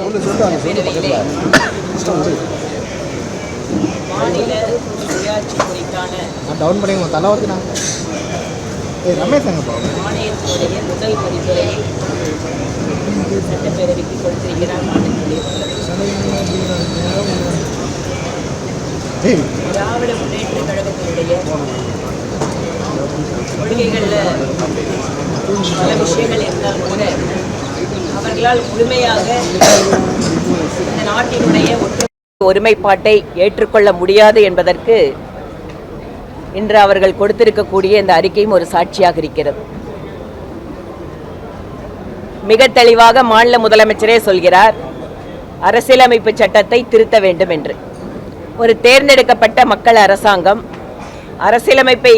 பேரவையிலே மாநில சுயாட்சி குறித்தான ஆணையத்தினுடைய முதல் பரிந்துரையை சட்டப்பேரவைக்கு கொடுத்திருக்கிறார் மாநிலத்தினுடைய திராவிட முன்னேற்ற கழகத்தினுடைய கொள்கைகளில் பல விஷயங்கள் இருந்தால் கூட அவர்களால் முழுமையாக இந்த நாட்டினுடைய ஒருமைப்பாட்டை ஏற்றுக்கொள்ள முடியாது என்பதற்கு இன்று அவர்கள் கொடுத்திருக்கக்கூடிய இந்த அறிக்கையும் ஒரு சாட்சியாக இருக்கிறது. மிக தெளிவாக மாநில முதலமைச்சரே சொல்கிறார், அரசியலமைப்பு சட்டத்தை திருத்த வேண்டும் என்று. ஒரு தேர்ந்தெடுக்கப்பட்ட மக்கள் அரசாங்கம் அரசியலமைப்பை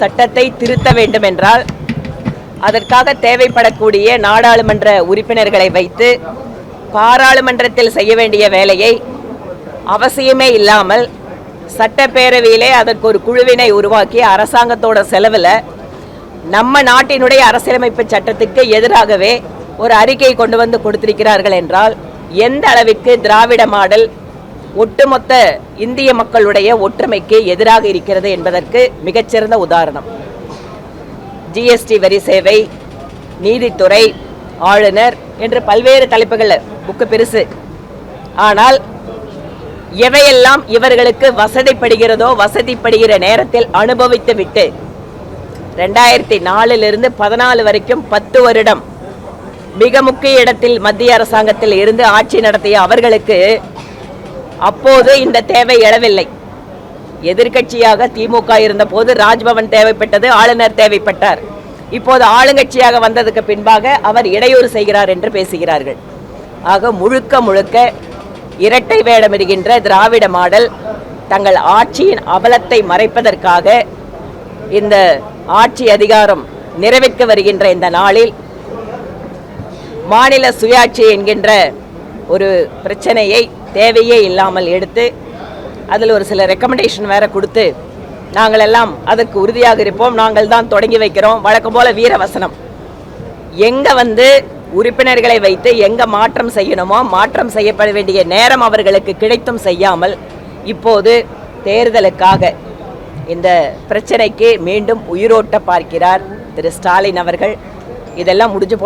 சட்டத்தை திருத்த வேண்டும் என்றால் அதற்காக தேவைப்படக்கூடிய நாடாளுமன்ற உறுப்பினர்களை வைத்து பாராளுமன்றத்தில் செய்ய வேண்டிய வேலையை அவசியமே இல்லாமல் சட்டப்பேரவையிலே அதற்கு ஒரு குழுவினை உருவாக்கி அரசாங்கத்தோட செலவில் நம்ம நாட்டினுடைய அரசியலமைப்பு சட்டத்துக்கு எதிராகவே ஒரு அறிக்கை கொண்டு வந்து கொடுத்திருக்கிறார்கள் என்றால் எந்த அளவிற்கு திராவிட மாடல் ஒட்டுமொத்த இந்திய மக்களுடைய ஒற்றுமைக்கு எதிராக இருக்கிறது என்பதற்கு மிகச்சிறந்த உதாரணம். ஜிஎஸ்டி வரி சேவை, நீதித்துறை, ஆளுநர் என்று பல்வேறு தலைப்புகளில் புக்கு பெருசு. ஆனால் எவையெல்லாம் இவர்களுக்கு வசதிப்படுகிறதோ வசதிப்படுகிற நேரத்தில் அனுபவித்து விட்டு 2004 14 வரைக்கும் 10 வருடம் மிக முக்கிய இடத்தில் மத்திய அரசாங்கத்தில் இருந்து ஆட்சி நடத்திய அவர்களுக்கு அப்போது இந்த தேவை எழவில்லை. எதிர்கட்சியாக திமுக இருந்த போது ராஜ்பவன் தேவைப்பட்டது, ஆளுநர் தேவைப்பட்டார். இப்போது ஆளுங்கட்சியாக வந்ததுக்கு பின்பாக அவர் இடையூறு செய்கிறார் என்று பேசுகிறார்கள். ஆக முழுக்க முழுக்க இரட்டை வேடமிடுகின்ற திராவிட மாடல் தங்கள் ஆட்சியின் அவலத்தை மறைப்பதற்காக இந்த ஆட்சி அதிகாரம் நிறைவேற்ற வருகின்ற இந்த நாளில் மாநில சுயாட்சி என்கின்ற ஒரு பிரச்சனையை தேவையே இல்லாமல் எடுத்து அதில் ஒரு சில ரெக்கமெண்டேஷன் வேற கொடுத்து நாங்கள் எல்லாம் அதற்கு உறுதியாக இருப்போம், நாங்கள் தான் தொடங்கி வைக்கிறோம், வழக்கம் போல வீரவசனம். எங்கே உறுப்பினர்களை வைத்து எங்கே மாற்றம் செய்யணுமோ மாற்றம் செய்யப்பட வேண்டிய நேரம் அவர்களுக்கு கிடைத்தும் செய்யாமல் இப்போது தேர்தலுக்காக இந்த பிரச்சனைக்கு மீண்டும் உயிரோட்ட பார்க்கிறார் திரு ஸ்டாலின் அவர்கள். இதெல்லாம் முடிஞ்சு போன